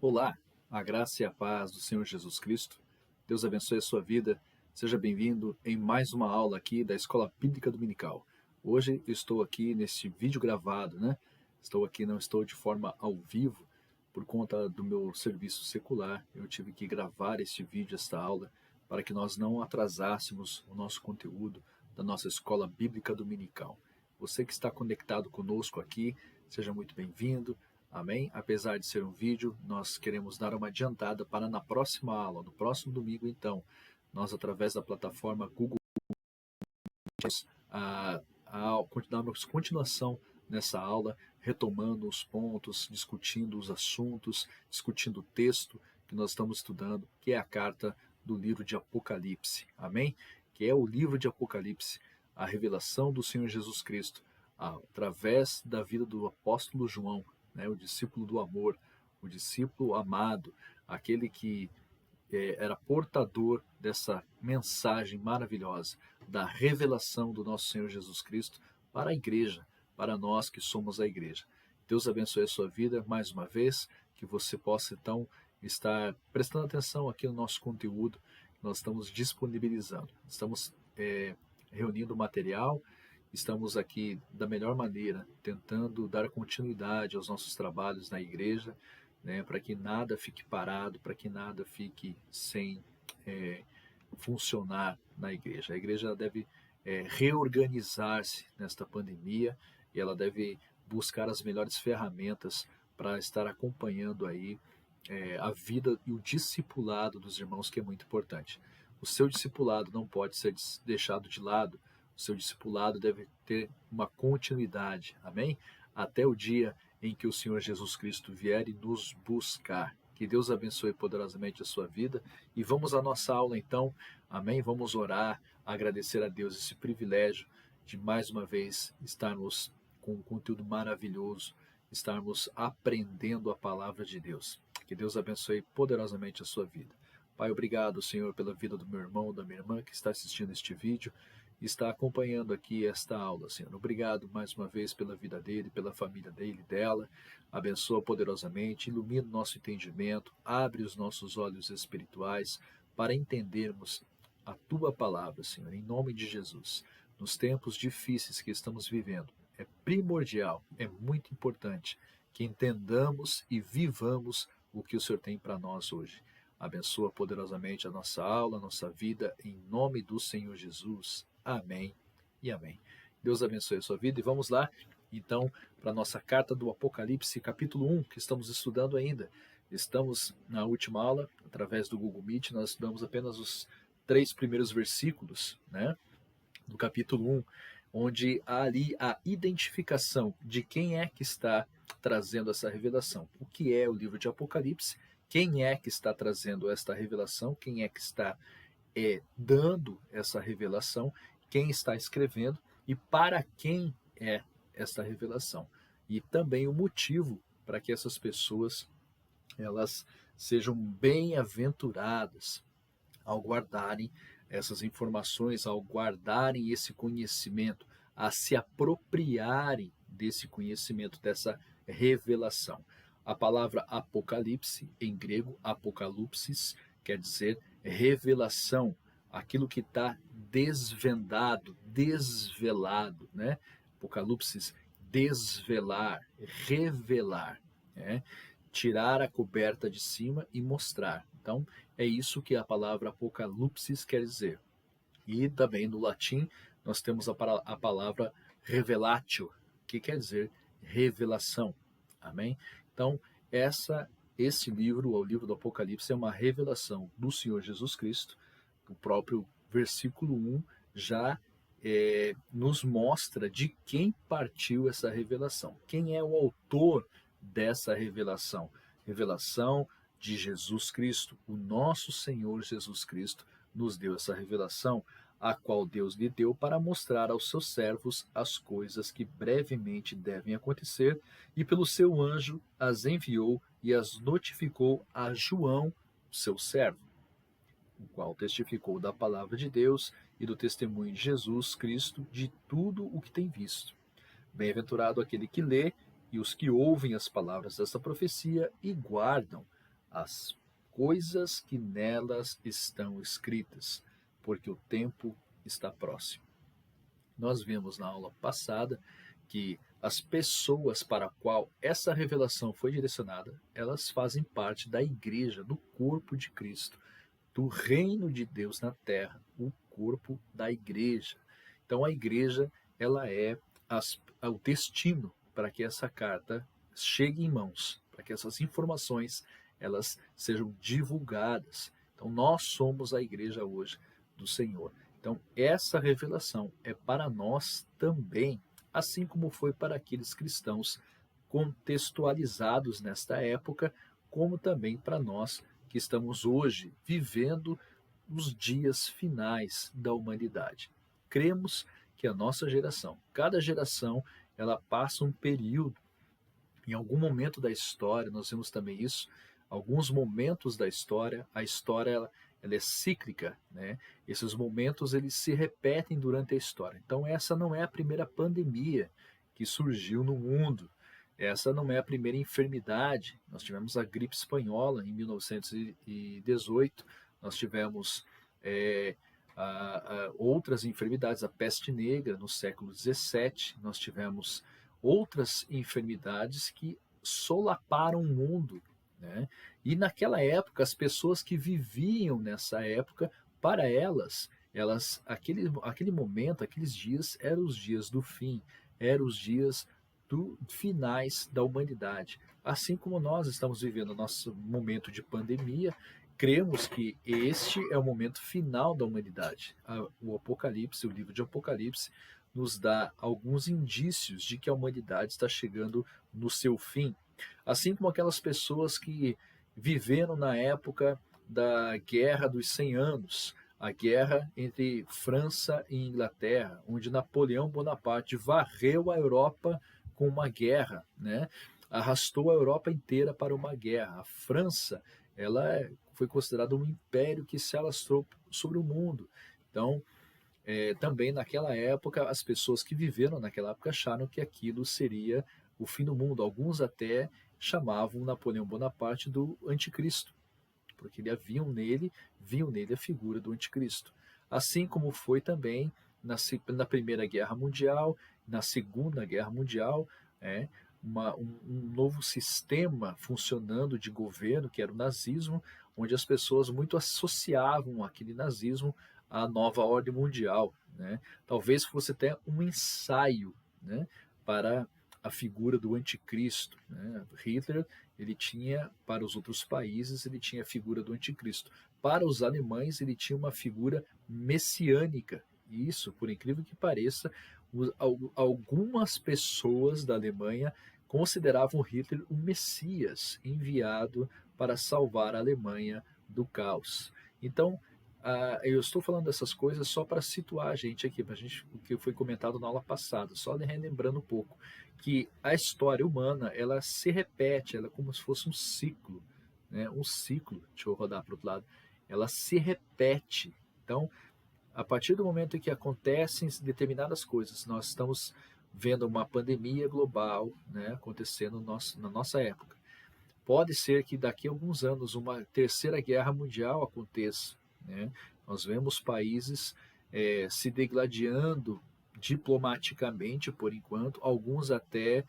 Olá, a graça e a paz do Senhor Jesus Cristo. Deus abençoe a sua vida. Seja bem-vindo em mais uma aula aqui da Escola Bíblica Dominical. Hoje eu estou aqui neste vídeo gravado, né? Estou aqui, não estou de forma ao vivo, por conta do meu serviço secular. Eu tive que gravar este vídeo, esta aula, para que nós não atrasássemos o nosso conteúdo da nossa Escola Bíblica Dominical. Você que está conectado conosco aqui, seja muito bem-vindo. Amém? Apesar de ser um vídeo, nós queremos dar uma adiantada para na próxima aula, no próximo domingo, então, nós, através da plataforma Google, darmos continuação nessa aula, retomando os pontos, discutindo os assuntos, discutindo o texto que nós estamos estudando, que é a carta do livro de Apocalipse. Amém? Que é o livro de Apocalipse, a revelação do Senhor Jesus Cristo, através da vida do apóstolo João, né, o discípulo do amor, o discípulo amado, aquele que era portador dessa mensagem maravilhosa, da revelação do nosso Senhor Jesus Cristo para a igreja, para nós que somos a igreja. Deus abençoe a sua vida mais uma vez, que você possa então estar prestando atenção aqui no nosso conteúdo que nós estamos disponibilizando. Estamos reunindo material, estamos aqui da melhor maneira, tentando dar continuidade aos nossos trabalhos na igreja, né, para que nada fique parado, para que nada fique sem funcionar na igreja. A igreja deve reorganizar-se nesta pandemia e ela deve buscar as melhores ferramentas para estar acompanhando aí a vida e o discipulado dos irmãos, que é muito importante. O seu discipulado não pode ser deixado de lado, o seu discipulado deve ter uma continuidade, amém? Até o dia em que o Senhor Jesus Cristo vier e nos buscar. Que Deus abençoe poderosamente a sua vida. E vamos à nossa aula então, amém? Vamos orar, agradecer a Deus esse privilégio de mais uma vez estarmos com um conteúdo maravilhoso, estarmos aprendendo a palavra de Deus. Que Deus abençoe poderosamente a sua vida. Pai, obrigado, Senhor, pela vida do meu irmão, da minha irmã que está assistindo este vídeo e está acompanhando aqui esta aula, Senhor. Obrigado mais uma vez pela vida dele, pela família dele, dela. Abençoa poderosamente, ilumina o nosso entendimento, abre os nossos olhos espirituais para entendermos a tua palavra, Senhor, em nome de Jesus. Nos tempos difíceis que estamos vivendo, é primordial, é muito importante que entendamos e vivamos o que o Senhor tem para nós hoje. Abençoa poderosamente a nossa aula, a nossa vida, em nome do Senhor Jesus. Amém e amém. Deus abençoe a sua vida e vamos lá, então, para a nossa carta do Apocalipse, capítulo 1, que estamos estudando ainda. Estamos na última aula, através do Google Meet, nós estudamos apenas os 3 primeiros versículos, né, do capítulo 1, onde há ali a identificação de quem é que está trazendo essa revelação. O que é o livro de Apocalipse? Quem é que está trazendo esta revelação? Quem é que está dando essa revelação? Quem está escrevendo? E para quem é esta revelação? E também o motivo para que essas pessoas elas sejam bem-aventuradas ao guardarem essas informações, ao guardarem esse conhecimento, a se apropriarem desse conhecimento, dessa revelação. A palavra apocalipse, em grego, apocalipsis, quer dizer revelação, aquilo que está desvendado, desvelado, né? Apocalipsis, desvelar, revelar, né? Tirar a coberta de cima e mostrar. Então, é isso que a palavra apocalipsis quer dizer. E também no latim nós temos a palavra revelatio, que quer dizer revelação. Amém? Então, esse livro, o livro do Apocalipse, é uma revelação do Senhor Jesus Cristo. O próprio versículo 1 já nos mostra de quem partiu essa revelação. Quem é o autor dessa revelação? Revelação de Jesus Cristo. O nosso Senhor Jesus Cristo nos deu essa revelação, a qual Deus lhe deu para mostrar aos seus servos as coisas que brevemente devem acontecer, e pelo seu anjo as enviou e as notificou a João, seu servo, o qual testificou da palavra de Deus e do testemunho de Jesus Cristo de tudo o que tem visto. Bem-aventurado aquele que lê e os que ouvem as palavras desta profecia e guardam, as coisas que nelas estão escritas, porque o tempo está próximo. Nós vimos na aula passada que as pessoas para a qual essa revelação foi direcionada, elas fazem parte da igreja, do corpo de Cristo, do reino de Deus na terra, o corpo da igreja. Então a igreja, ela é o destino para que essa carta chegue em mãos, para que essas informações elas sejam divulgadas. Então nós somos a igreja hoje do Senhor. Então essa revelação é para nós também, assim como foi para aqueles cristãos contextualizados nesta época, como também para nós que estamos hoje vivendo os dias finais da humanidade. Cremos que a nossa geração, cada geração, ela passa um período, em algum momento da história, nós vemos também isso, alguns momentos da história, a história ela é cíclica, né? Esses momentos eles se repetem durante a história. Então essa não é a primeira pandemia que surgiu no mundo. Essa não é a primeira enfermidade. Nós tivemos a gripe espanhola em 1918, nós tivemos outras enfermidades, a peste negra no século XVII, nós tivemos outras enfermidades que solaparam o mundo, né? E naquela época, as pessoas que viviam nessa época, para aquele momento, aqueles dias, eram os dias do fim, eram os dias finais da humanidade. Assim como nós estamos vivendo o nosso momento de pandemia, cremos que este é o momento final da humanidade. O Apocalipse, o livro de Apocalipse, nos dá alguns indícios de que a humanidade está chegando no seu fim. Assim como aquelas pessoas que viveram na época da Guerra dos 100 Anos, a guerra entre França e Inglaterra, onde Napoleão Bonaparte varreu a Europa com uma guerra, né? Arrastou a Europa inteira para uma guerra. A França, ela foi considerada um império que se alastrou sobre o mundo. Então, também naquela época, as pessoas que viveram naquela época acharam que aquilo seria o fim do mundo. Alguns até chamavam Napoleão Bonaparte do anticristo, porque viam nele a figura do anticristo. Assim como foi também na Primeira Guerra Mundial, na Segunda Guerra Mundial, um novo sistema funcionando de governo, que era o nazismo, onde as pessoas muito associavam aquele nazismo à nova ordem mundial, né? Talvez fosse até um ensaio, né, para a figura do anticristo, né? Hitler, ele tinha, para os outros países, ele tinha a figura do anticristo. Para os alemães, ele tinha uma figura messiânica. E isso, por incrível que pareça, algumas pessoas da Alemanha consideravam Hitler um messias enviado para salvar a Alemanha do caos. Então, eu estou falando dessas coisas só para situar a gente aqui, para a gente, o que foi comentado na aula passada, só relembrando um pouco, que a história humana, ela se repete, ela é como se fosse um ciclo, né? Um ciclo, deixa eu rodar para o outro lado, ela se repete. Então, a partir do momento em que acontecem determinadas coisas, nós estamos vendo uma pandemia global, né, acontecendo na nossa época. Pode ser que daqui a alguns anos uma terceira guerra mundial aconteça, né? Nós vemos países se degladiando diplomaticamente por enquanto, alguns até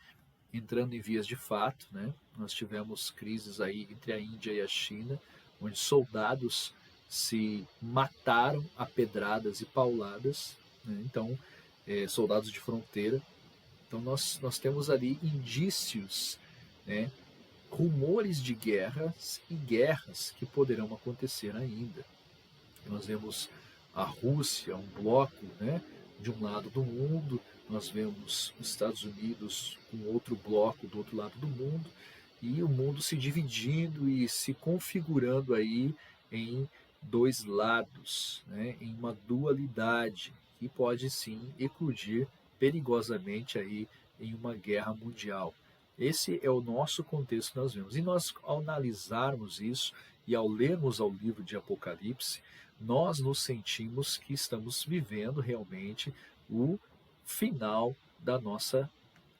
entrando em vias de fato, né? Nós tivemos crises aí entre a Índia e a China, onde soldados se mataram a pedradas e pauladas, né? Então, soldados de fronteira. Então nós temos ali indícios, né, rumores de guerras e guerras que poderão acontecer ainda. Nós vemos a Rússia, um bloco, né, de um lado do mundo, nós vemos os Estados Unidos com outro bloco do outro lado do mundo, e o mundo se dividindo e se configurando aí em dois lados, né, em uma dualidade que pode sim eclodir perigosamente aí em uma guerra mundial. Esse é o nosso contexto que nós vemos. E nós, ao analisarmos isso e ao lermos ao livro de Apocalipse, nós nos sentimos que estamos vivendo realmente o final da nossa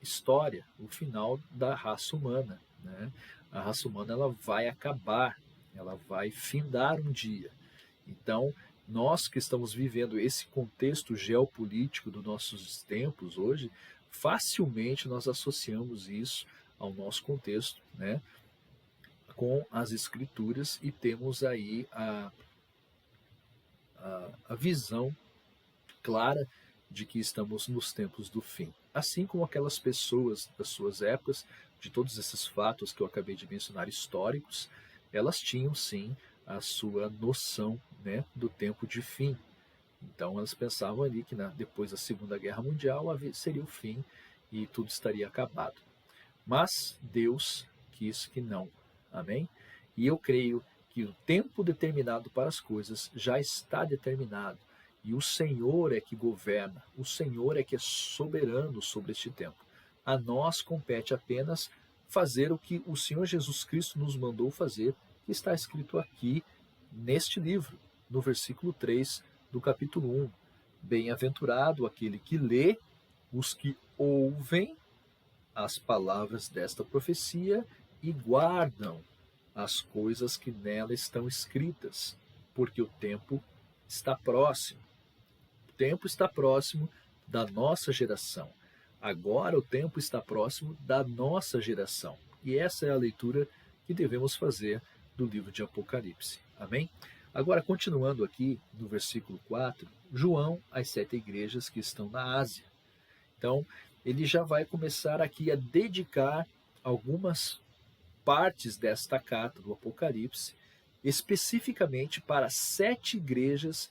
história, o final da raça humana, né? a raça humana ela vai acabar, ela vai findar um dia. Então, nós que estamos vivendo esse contexto geopolítico dos nossos tempos hoje, facilmente nós associamos isso ao nosso contexto, né, com as escrituras e temos aí a visão clara de que estamos nos tempos do fim. Assim como aquelas pessoas das suas épocas, de todos esses fatos que eu acabei de mencionar históricos, elas tinham sim a sua noção, né, do tempo de fim. Então elas pensavam ali que depois da Segunda Guerra Mundial seria o fim e tudo estaria acabado. Mas Deus quis que não. Amém? E eu creio que o tempo determinado para as coisas já está determinado. E o Senhor é que governa, o Senhor é que é soberano sobre este tempo. A nós compete apenas fazer o que o Senhor Jesus Cristo nos mandou fazer, que está escrito aqui neste livro, no versículo 3 do capítulo 1. Bem-aventurado aquele que lê, os que ouvem as palavras desta profecia e guardam as coisas que nela estão escritas, porque o tempo está próximo. O tempo está próximo da nossa geração. Agora o tempo está próximo da nossa geração. E essa é a leitura que devemos fazer do livro de Apocalipse. Amém? Agora, continuando aqui no versículo 4, João, às 7 igrejas que estão na Ásia. Então, ele já vai começar aqui a dedicar algumas partes desta carta do Apocalipse, especificamente para 7 igrejas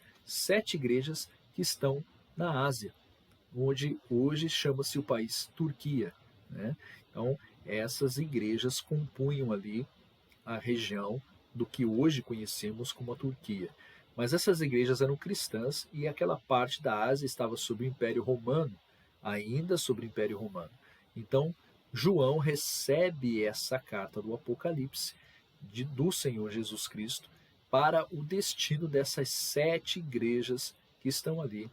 que estão na Ásia, onde hoje chama-se o país Turquia, né? Então, essas igrejas compunham ali a região do que hoje conhecemos como a Turquia. Mas essas igrejas eram cristãs e aquela parte da Ásia estava sob o Império Romano, ainda sobre o Império Romano. Então, João recebe essa carta do Apocalipse do Senhor Jesus Cristo para o destino dessas 7 igrejas que estão ali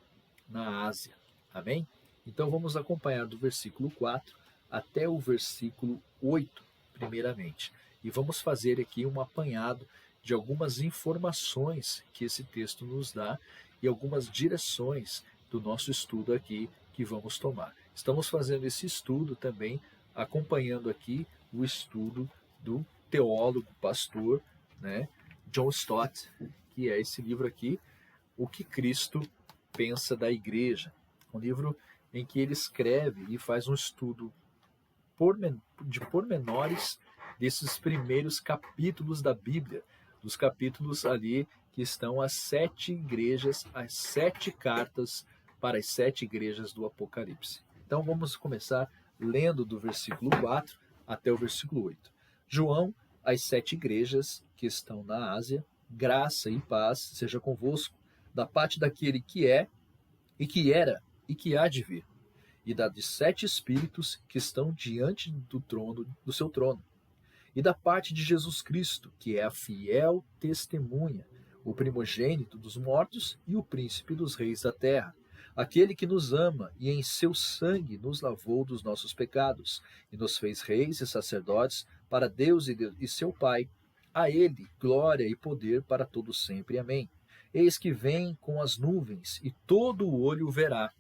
na Ásia. Amém? Então vamos acompanhar do versículo 4 até o versículo 8, primeiramente. E vamos fazer aqui um apanhado de algumas informações que esse texto nos dá e algumas direções do nosso estudo aqui que vamos tomar. Estamos fazendo esse estudo também acompanhando aqui o estudo do teólogo, pastor, né, John Stott, que é esse livro aqui, O que Cristo Pensa da Igreja. Um livro em que ele escreve e faz um estudo de pormenores desses primeiros capítulos da Bíblia, dos capítulos ali que estão as 7 igrejas, as 7 cartas para as 7 igrejas do Apocalipse. Então vamos começar lendo do versículo 4 até o versículo 8. João, às 7 igrejas que estão na Ásia, graça e paz seja convosco, da parte daquele que é, e que era, e que há de vir, e da de 7 espíritos que estão diante do seu trono, e da parte de Jesus Cristo, que é a fiel testemunha, o primogênito dos mortos e o príncipe dos reis da terra, aquele que nos ama e em seu sangue nos lavou dos nossos pecados, e nos fez reis e sacerdotes para Deus e seu Pai. A ele glória e poder para todos sempre. Amém. Eis que vem com as nuvens, e todo o olho o verá,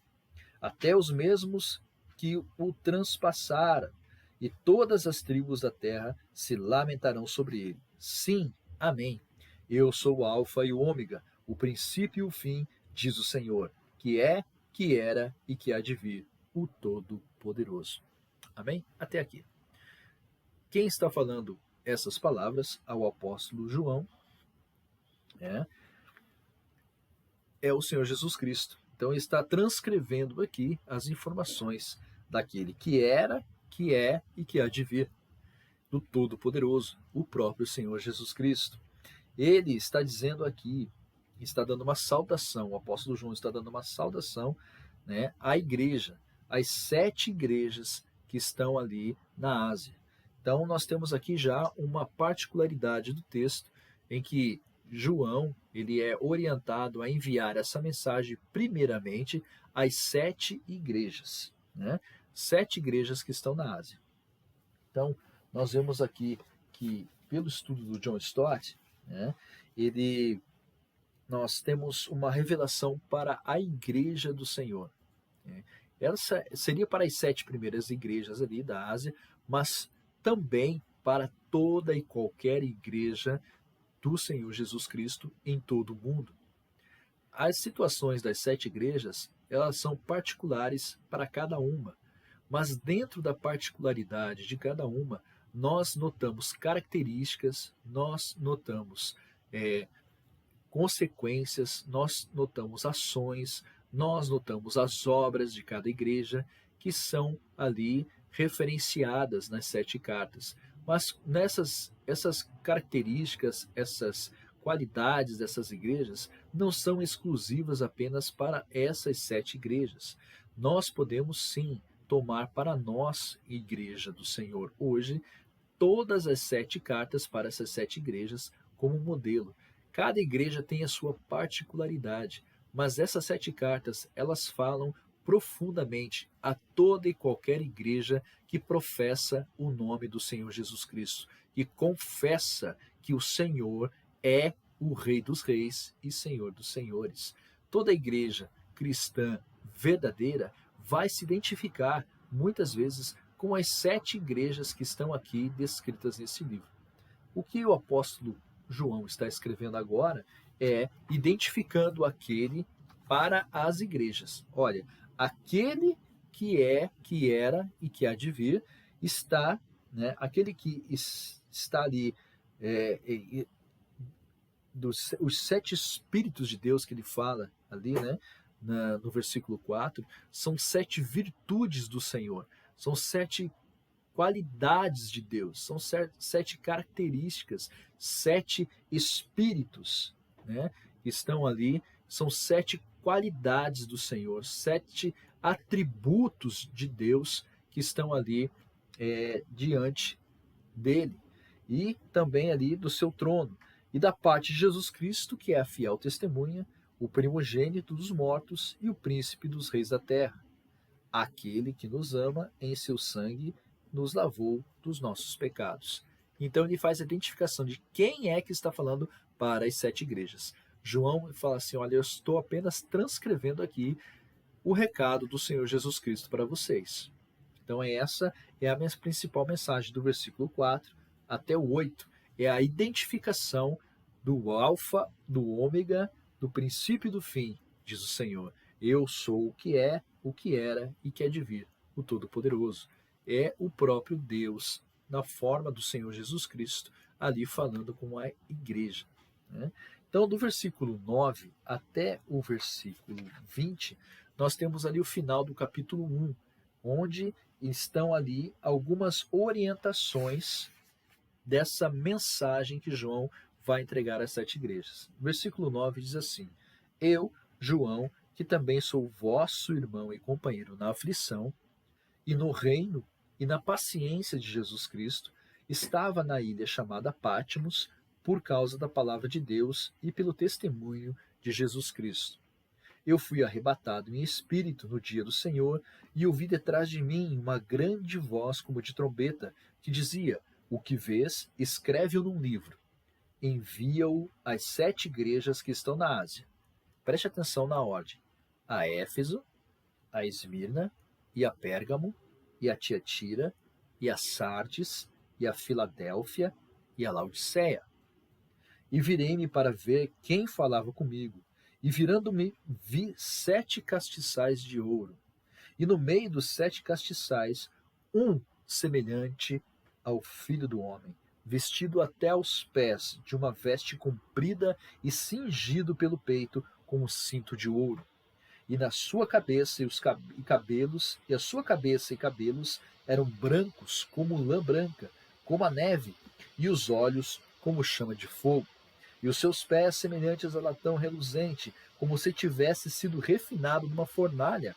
até os mesmos que o transpassaram, e todas as tribos da terra se lamentarão sobre ele. Sim, amém. Eu sou o Alfa e o Ômega, o princípio e o fim, diz o Senhor, que é, que era e que há de vir, o Todo-Poderoso. Amém? Até aqui. Quem está falando essas palavras ao apóstolo João é o Senhor Jesus Cristo. Então ele está transcrevendo aqui as informações daquele que era, que é e que há de vir, do Todo-Poderoso, o próprio Senhor Jesus Cristo. Ele está dizendo aqui, está dando uma saudação, o apóstolo João está dando uma saudação, né, à igreja, às 7 igrejas que estão ali na Ásia. Então nós temos aqui já uma particularidade do texto em que João ele é orientado a enviar essa mensagem primeiramente às 7 igrejas, né? 7 igrejas que estão na Ásia. Então nós vemos aqui que, pelo estudo do John Stott, né, nós temos uma revelação para a igreja do Senhor, né? Essa seria para as 7 primeiras igrejas ali da Ásia, mas também para toda e qualquer igreja do Senhor Jesus Cristo em todo o mundo. As situações das 7 igrejas, elas são particulares para cada uma, mas dentro da particularidade de cada uma, nós notamos características, nós notamos consequências, nós notamos ações, nós notamos as obras de cada igreja que são ali referenciadas nas 7 cartas. Mas essas características, essas qualidades dessas igrejas não são exclusivas apenas para essas 7 igrejas. Nós podemos sim tomar para nós, igreja do Senhor, hoje, todas as 7 cartas para essas 7 igrejas como modelo. Cada igreja tem a sua particularidade, mas essas 7 cartas, elas falam profundamente a toda e qualquer igreja que professa o nome do Senhor Jesus Cristo, que confessa que o Senhor é o Rei dos Reis e Senhor dos Senhores. Toda igreja cristã verdadeira vai se identificar, muitas vezes, com as 7 igrejas que estão aqui descritas nesse livro. O que o apóstolo João está escrevendo agora é identificando aquele para as igrejas. Olha, aquele que é, que era e que há de vir está, né, aquele que está ali, os 7 Espíritos de Deus que ele fala ali, né, no versículo 4, são 7 virtudes do Senhor, são 7 qualidades de Deus, são 7 características, 7 espíritos, né, que estão ali, são 7 qualidades do Senhor, 7 atributos de Deus que estão ali diante dele, e também ali do seu trono, e da parte de Jesus Cristo, que é a fiel testemunha, o primogênito dos mortos e o príncipe dos reis da terra, aquele que nos ama em seu sangue nos lavou dos nossos pecados. Então ele faz a identificação de quem é que está falando para as 7 igrejas. João fala assim, olha, eu estou apenas transcrevendo aqui o recado do Senhor Jesus Cristo para vocês. Então essa é a minha principal mensagem do versículo 4 até o 8. É a identificação do alfa, do ômega, do princípio e do fim, diz o Senhor. Eu sou o que é, o que era e que há de vir, o Todo-Poderoso. É o próprio Deus, na forma do Senhor Jesus Cristo, ali falando com a igreja, né? Então, do versículo 9 até o versículo 20, nós temos ali o final do capítulo 1, onde estão ali algumas orientações dessa mensagem que João vai entregar às 7 igrejas. O versículo 9 diz assim, eu, João, que também sou vosso irmão e companheiro na aflição, e no reino e na paciência de Jesus Cristo, estava na ilha chamada Patmos, por causa da palavra de Deus e pelo testemunho de Jesus Cristo. Eu fui arrebatado em espírito no dia do Senhor, e ouvi detrás de mim uma grande voz como de trombeta, que dizia, o que vês, escreve-o num livro. Envia-o às 7 igrejas que estão na Ásia. Preste atenção na ordem. A Éfeso, a Esmirna, e a Pérgamo, e a Tiatira, e a Sardes, e a Filadélfia, e a Laodiceia. E virei-me para ver quem falava comigo, e virando-me vi 7 castiçais de ouro, e no meio dos 7 castiçais, um semelhante ao Filho do Homem, vestido até aos pés de uma veste comprida e cingido pelo peito com um cinto de ouro. E na sua cabeça e cabelos, e a sua cabeça e cabelos eram brancos como lã branca, como a neve, e os olhos como chama de fogo, e os seus pés semelhantes a latão reluzente, como se tivesse sido refinado numa fornalha,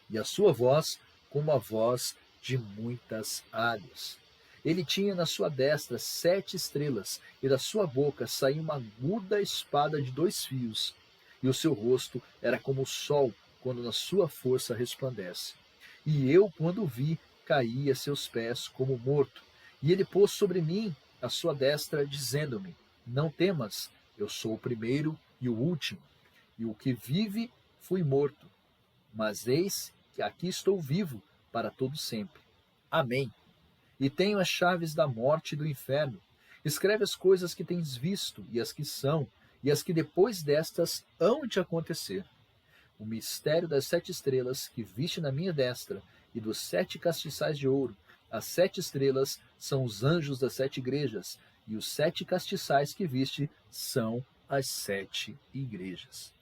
e a sua voz como a voz de muitas águas. Ele tinha na sua destra 7 estrelas, e da sua boca saía uma aguda espada de 2 fios, e o seu rosto era como o sol, quando na sua força resplandece. E eu, quando o vi, caí a seus pés como morto. E ele pôs sobre mim a sua destra, dizendo-me: Não temas, eu sou o primeiro e o último, e o que vive fui morto, mas eis que aqui estou vivo para todo sempre. Amém. E tenho as chaves da morte e do inferno. Escreve as coisas que tens visto, e as que são, e as que depois destas hão de acontecer. O mistério das 7 estrelas que viste na minha destra, e dos 7 castiçais de ouro. As 7 estrelas são os anjos das 7 igrejas, e os 7 castiçais que viste são as 7 igrejas.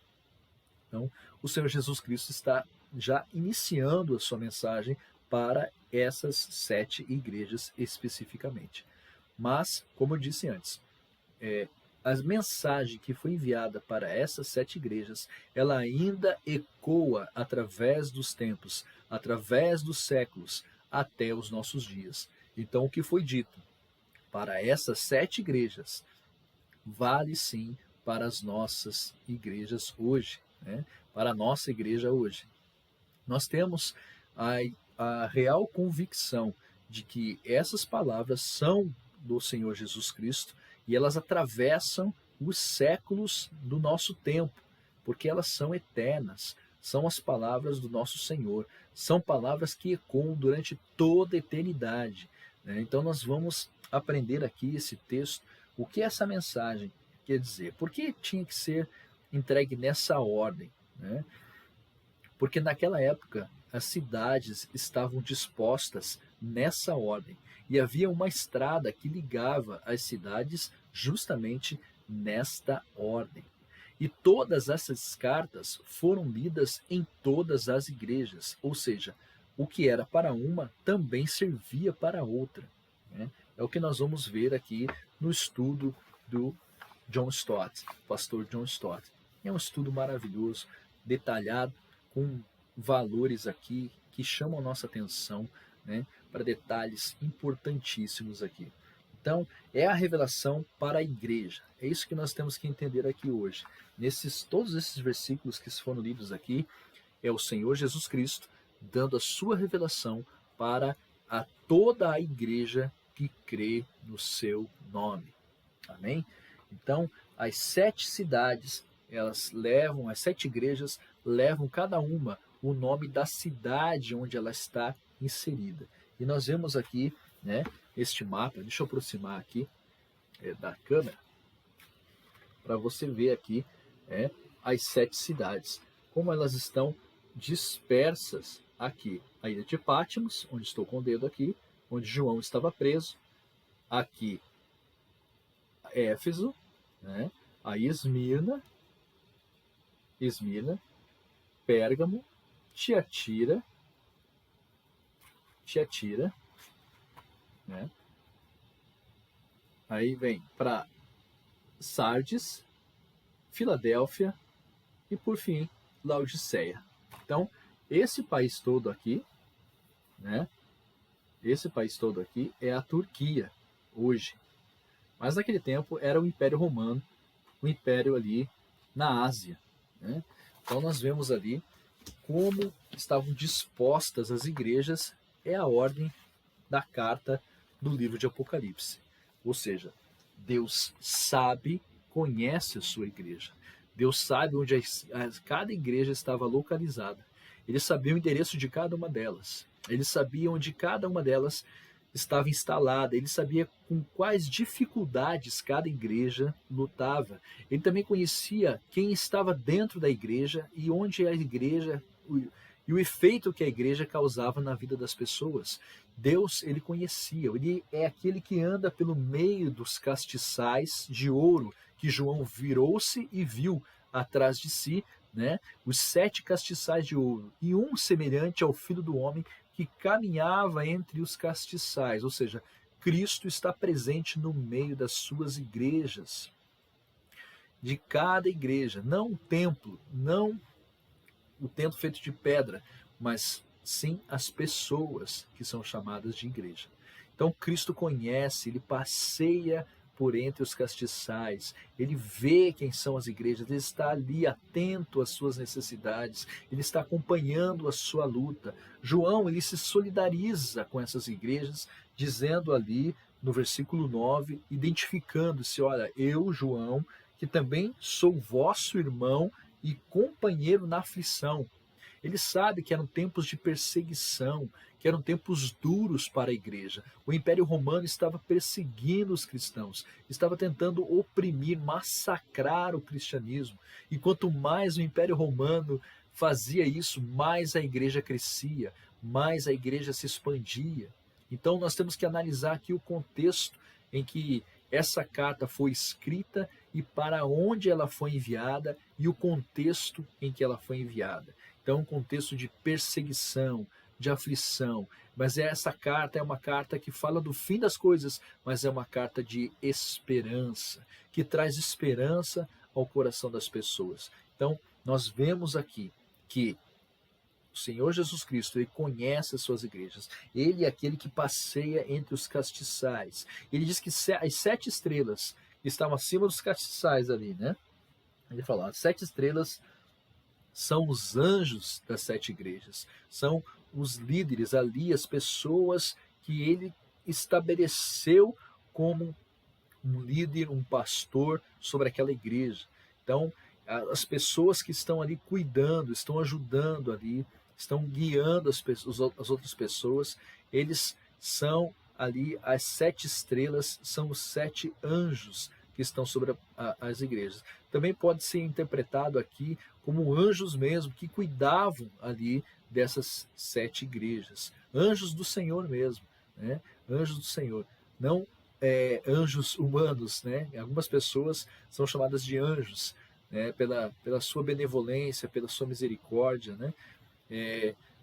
Então, o Senhor Jesus Cristo está já iniciando a sua mensagem para essas 7 igrejas especificamente. Mas, como eu disse antes, a mensagem que foi enviada para essas 7 igrejas, ela ainda ecoa através dos tempos, através dos séculos, até os nossos dias. Então, o que foi dito para essas 7 igrejas vale sim para as nossas igrejas hoje, né? Para a nossa igreja hoje. Nós temos a real convicção de que essas palavras são do Senhor Jesus Cristo e elas atravessam os séculos do nosso tempo, porque elas são eternas, são as palavras do nosso Senhor, são palavras que ecoam durante toda a eternidade, né? Então nós vamos aprender aqui esse texto, o que essa mensagem quer dizer, por que tinha que ser entregue nessa ordem, né? Porque naquela época as cidades estavam dispostas nessa ordem e havia uma estrada que ligava as cidades justamente nesta ordem. E todas essas cartas foram lidas em todas as igrejas, ou seja, o que era para uma também servia para outra, né? É o que nós vamos ver aqui no estudo do John Stott, pastor John Stott. É um estudo maravilhoso, detalhado, com valores aqui que chamam a nossa atenção, né, para detalhes importantíssimos aqui. Então, é a revelação para a igreja. É isso que nós temos que entender aqui hoje. Todos esses versículos que foram lidos aqui, é o Senhor Jesus Cristo dando a sua revelação para toda a igreja que crê no seu nome. Amém? Então, as 7 cidades, as 7 igrejas levam cada uma o nome da cidade onde ela está inserida. E nós vemos aqui, né, este mapa, deixa eu aproximar aqui da câmera, para você ver aqui as 7 cidades, como elas estão dispersas aqui. A ilha de Patmos, onde estou com o dedo aqui, onde João estava preso. Aqui, Éfeso, né? Aí Esmirna, Pérgamo, Tiatira, né? Aí vem para Sardes, Filadélfia e por fim Laodiceia. Então, esse país todo aqui, né? Esse país todo aqui é a Turquia hoje. Mas naquele tempo era o Império Romano, o império ali na Ásia, né? Então nós vemos ali como estavam dispostas as igrejas, é a ordem da carta do livro de Apocalipse. Ou seja, Deus sabe, conhece a sua igreja. Deus sabe onde cada igreja estava localizada. Ele sabia o endereço de cada uma delas. Ele sabia onde cada uma delas estava instalada. Ele sabia com quais dificuldades cada igreja lutava. Ele também conhecia quem estava dentro da igreja e onde a igreja e o efeito que a igreja causava na vida das pessoas. Deus, ele conhecia. Ele é aquele que anda pelo meio dos castiçais de ouro que João virou-se e viu atrás de si, né, os 7 castiçais de ouro e um semelhante ao Filho do Homem que caminhava entre os castiçais, ou seja, Cristo está presente no meio das suas igrejas, de cada igreja, não o templo, não o templo feito de pedra, mas sim as pessoas que são chamadas de igreja. Então Cristo conhece, ele passeia por entre os castiçais, ele vê quem são as igrejas, ele está ali atento às suas necessidades, ele está acompanhando a sua luta. João, ele se solidariza com essas igrejas, dizendo ali no versículo 9, identificando-se: olha, eu, João, que também sou vosso irmão e companheiro na aflição. Ele sabe que eram tempos de perseguição, que eram tempos duros para a igreja. O Império Romano estava perseguindo os cristãos, estava tentando oprimir, massacrar o cristianismo. E quanto mais o Império Romano fazia isso, mais a igreja crescia, mais a igreja se expandia. Então nós temos que analisar aqui o contexto em que essa carta foi escrita e para onde ela foi enviada e o contexto em que ela foi enviada. Então, um contexto de perseguição, de aflição. Mas essa carta é uma carta que fala do fim das coisas, mas é uma carta de esperança, que traz esperança ao coração das pessoas. Então, nós vemos aqui que o Senhor Jesus Cristo, ele conhece as suas igrejas. Ele é aquele que passeia entre os castiçais. Ele diz que as 7 estrelas que estavam acima dos castiçais ali, né? Ele fala, as 7 estrelas são os anjos das 7 igrejas. São os líderes ali, as pessoas que ele estabeleceu como um líder, um pastor sobre aquela igreja. Então, as pessoas que estão ali cuidando, estão ajudando ali, estão guiando as outras pessoas, eles são ali as 7 estrelas, são os 7 anjos que estão sobre as igrejas. Também pode ser interpretado aqui como anjos mesmo, que cuidavam ali dessas 7 igrejas. Anjos do Senhor mesmo, né? Anjos do Senhor. Não anjos humanos, né? Algumas pessoas são chamadas de anjos, né? Pela sua benevolência, pela sua misericórdia, né?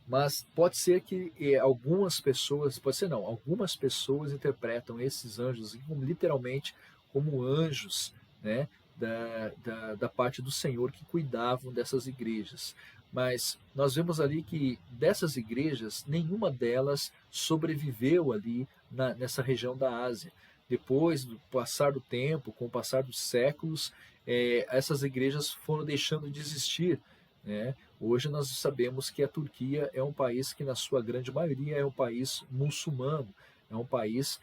Mas pode ser que algumas pessoas, pode ser não, algumas pessoas interpretam esses anjos como, literalmente como anjos, né? Da parte do Senhor que cuidavam dessas igrejas. Mas nós vemos ali que dessas igrejas, nenhuma delas sobreviveu ali nessa região da Ásia. Depois do passar do tempo, com o passar dos séculos, essas igrejas foram deixando de existir, né? Hoje nós sabemos que a Turquia é um país que, na sua grande maioria, é um país muçulmano, é um país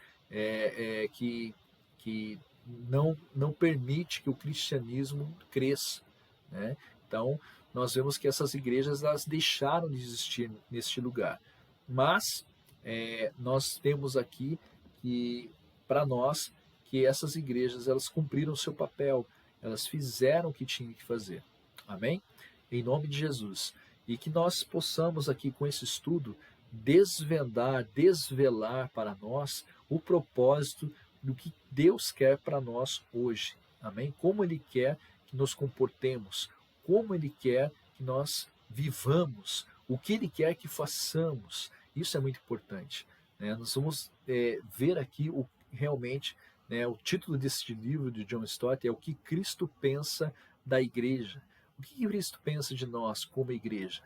que não permite que o cristianismo cresça, né? Então, nós vemos que essas igrejas elas deixaram de existir neste lugar. Mas nós temos aqui que, para nós, que essas igrejas elas cumpriram o seu papel, elas fizeram o que tinham que fazer. Amém? Em nome de Jesus. E que nós possamos aqui com esse estudo desvelar para nós o propósito do que Deus quer para nós hoje. Amém? Como Ele quer que nos comportemos, como Ele quer que nós vivamos, o que Ele quer que façamos. Isso é muito importante, né? Nós vamos ver aqui realmente, né, o título deste livro de John Stott é O que Cristo Pensa da Igreja. O que Cristo pensa de nós como igreja,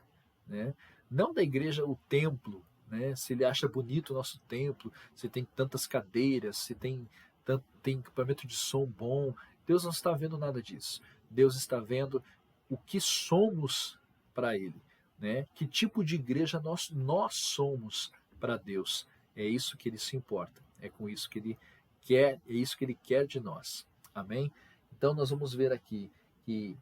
né? Não da igreja o templo, né? Se ele acha bonito o nosso templo, se tem tantas cadeiras, se tem equipamento de som bom. Deus não está vendo nada disso. Deus está vendo o que somos para Ele, né? Que tipo de igreja nós somos para Deus. É isso que Ele se importa. É com isso que Ele quer, é isso que Ele quer de nós. Amém? Então nós vamos ver aqui que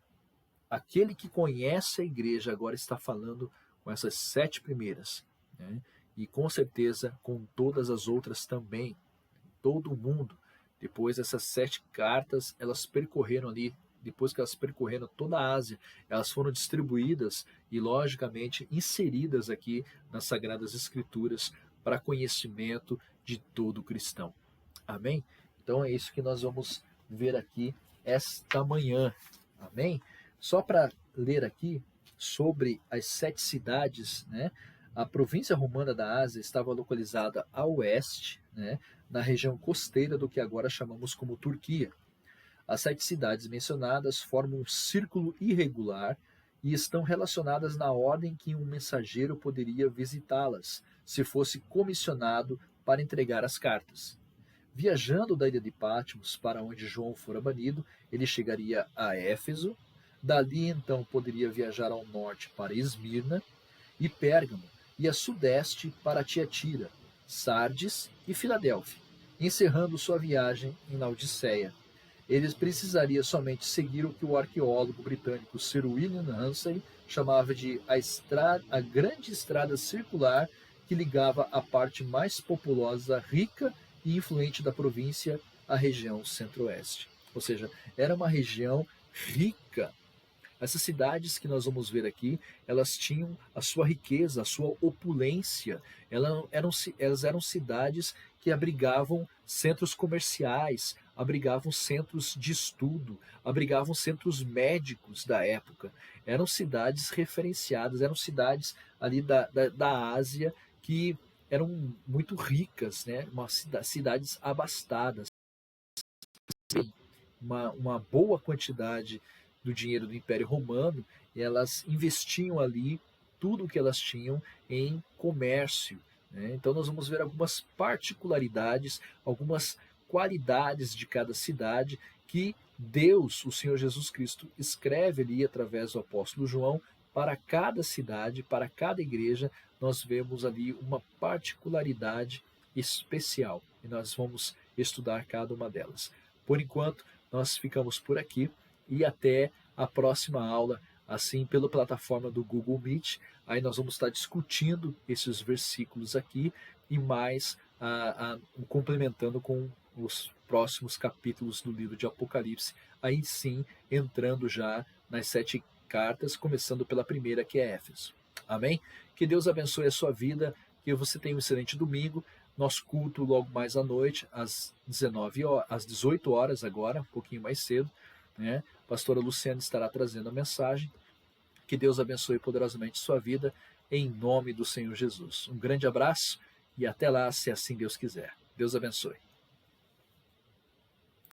aquele que conhece a igreja agora está falando com essas 7 primeiras, né? E com certeza com todas as outras também, todo mundo. Depois essas 7 cartas, elas percorreram ali, depois que elas percorreram toda a Ásia, elas foram distribuídas e logicamente inseridas aqui nas Sagradas Escrituras para conhecimento de todo cristão. Amém? Então é isso que nós vamos ver aqui esta manhã. Amém? Só para ler aqui sobre as 7 cidades, né? A província romana da Ásia estava localizada a oeste, né, na região costeira do que agora chamamos como Turquia. As 7 cidades mencionadas formam um círculo irregular e estão relacionadas na ordem que um mensageiro poderia visitá-las, se fosse comissionado para entregar as cartas. Viajando da ilha de Patmos para onde João fora banido, ele chegaria a Éfeso. Dali, então, poderia viajar ao norte para Esmirna e Pérgamo, e a sudeste para Tiatira, Sardes e Filadélfia. encerrando sua viagem em Laodiceia. Ele precisaria somente seguir o que o arqueólogo britânico Sir William Ramsay chamava de a grande estrada circular que ligava a parte mais populosa, rica e influente da província à região centro-oeste. Ou seja, era uma região rica. Essas cidades que nós vamos ver aqui, elas tinham a sua riqueza, a sua opulência. Elas eram cidades que abrigavam centros comerciais, abrigavam centros de estudo, abrigavam centros médicos da época. Eram cidades referenciadas, eram cidades ali da Ásia que eram muito ricas, né? Cidades abastadas, uma boa quantidade do dinheiro do Império Romano, e elas investiam ali tudo o que elas tinham em comércio. Né? Então nós vamos ver algumas particularidades, algumas qualidades de cada cidade que Deus, o Senhor Jesus Cristo, escreve ali através do apóstolo João para cada cidade, para cada igreja. Nós vemos ali uma particularidade especial e nós vamos estudar cada uma delas. Por enquanto, nós ficamos por aqui e até a próxima aula, assim pela plataforma do Google Meet. Aí nós vamos estar discutindo esses versículos aqui e mais complementando com os próximos capítulos do livro de Apocalipse. Aí sim, entrando já nas 7 cartas, começando pela primeira, que é Éfeso. Amém? Que Deus abençoe a sua vida, que você tenha um excelente domingo. Nosso culto logo mais à noite, às 19 horas, às 18 horas agora, um pouquinho mais cedo, né? A pastora Luciana estará trazendo a mensagem. Que Deus abençoe poderosamente sua vida, em nome do Senhor Jesus. Um grande abraço e até lá, se assim Deus quiser. Deus abençoe.